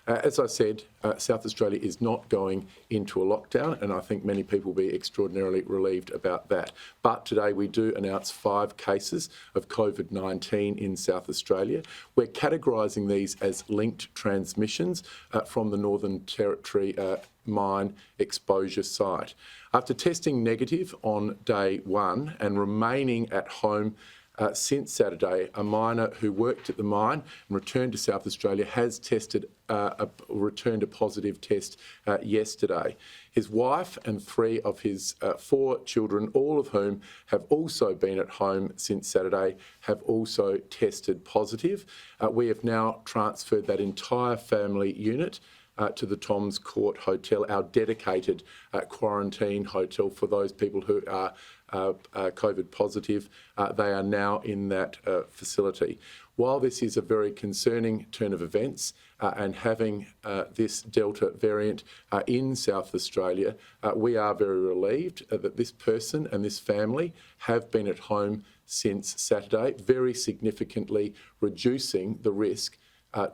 As I said, South Australia is not going into a lockdown, and I think many people will be extraordinarily relieved about that. But today we do announce 5 cases of COVID-19 in South Australia. We're categorising these as linked transmissions from the Northern Territory mine exposure site. After testing negative on day 1 and remaining at home since Saturday, a miner who worked at the mine and returned to South Australia has returned a positive test yesterday. His wife and 3 of his 4 children, all of whom have also been at home since Saturday, have also tested positive. We have now transferred that entire family unit to the Tom's Court Hotel, our dedicated quarantine hotel for those people who are COVID positive. They are now in that facility. While this is a very concerning turn of events and having this Delta variant in South Australia, we are very relieved that this person and this family have been at home since Saturday, very significantly reducing the risk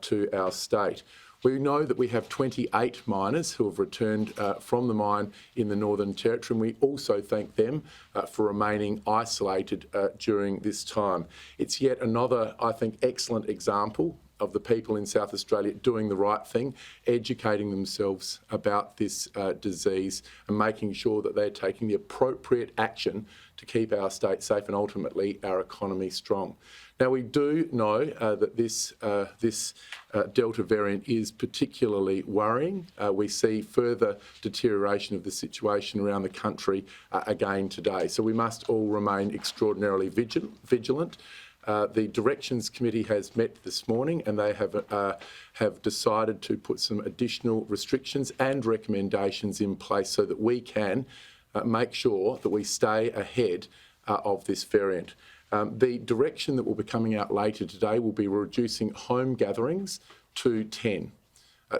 to our state. We know that we have 28 miners who have returned from the mine in the Northern Territory, and we also thank them for remaining isolated during this time. It's yet another, I think, excellent example of the people in South Australia doing the right thing, educating themselves about this disease and making sure that they're taking the appropriate action to keep our state safe and ultimately our economy strong. Now, we do know that this Delta variant is particularly worrying. We see further deterioration of the situation around the country again today. So we must all remain extraordinarily vigilant. The Directions Committee has met this morning and they have decided to put some additional restrictions and recommendations in place so that we can make sure that we stay ahead of this variant. The direction that will be coming out later today will be reducing home gatherings to 10.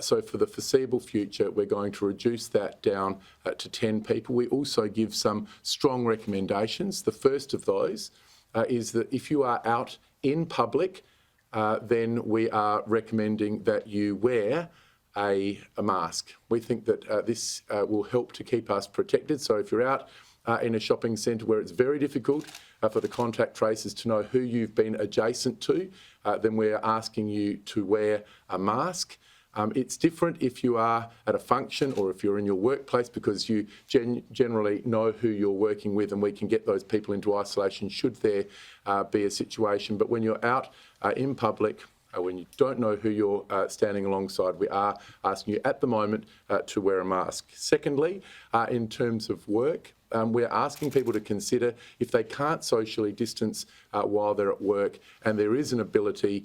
So for the foreseeable future, we're going to reduce that down to 10 people. We also give some strong recommendations. The first of those is that if you are out in public, then we are recommending that you wear a mask. We think that this will help to keep us protected. So if you're out in a shopping centre where it's very difficult for the contact tracers to know who you've been adjacent to, then we're asking you to wear a mask. It's different if you are at a function or if you're in your workplace because you generally know who you're working with and we can get those people into isolation should there be a situation. But when you're out in public, when you don't know who you're standing alongside, we are asking you at the moment to wear a mask. Secondly, in terms of work, we're asking people to consider if they can't socially distance while they're at work and there is an ability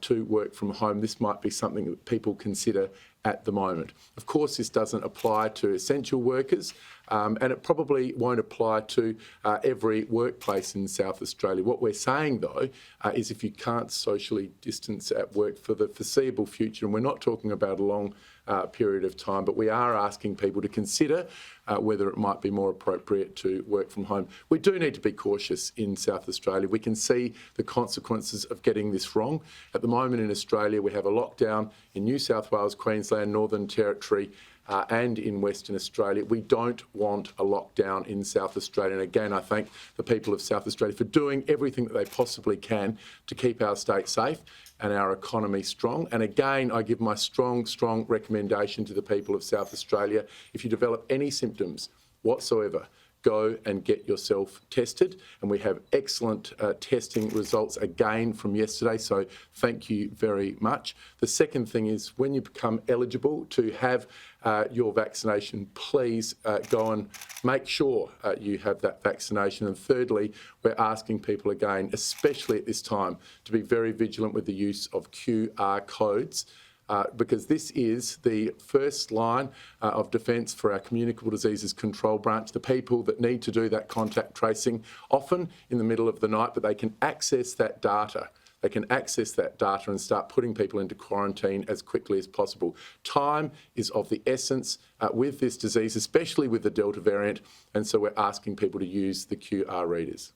to work from home, this might be something that people consider at the moment. Of course, this doesn't apply to essential workers and it probably won't apply to every workplace in South Australia. What we're saying, though, is if you can't socially distance at work for the foreseeable future, and we're not talking about a long period of time, but we are asking people to consider whether it might be more appropriate to work from home. We do need to be cautious in South Australia. We can see the consequences of getting this wrong. At the moment in Australia, we have a lockdown in New South Wales, Queensland, Northern Territory, and in Western Australia. We don't want a lockdown in South Australia. And again, I thank the people of South Australia for doing everything that they possibly can to keep our state safe and our economy strong. And again, I give my strong recommendation to the people of South Australia. If you develop any symptoms whatsoever, go and get yourself tested. And we have excellent testing results again from yesterday, so thank you very much. The second thing is when you become eligible to have your vaccination, please go and make sure you have that vaccination. And thirdly, we're asking people again, especially at this time, to be very vigilant with the use of QR codes. Because this is the first line of defence for our Communicable Diseases Control Branch, the people that need to do that contact tracing, often in the middle of the night, but they can access that data. They can access that data and start putting people into quarantine as quickly as possible. Time is of the essence with this disease, especially with the Delta variant, and so we're asking people to use the QR readers.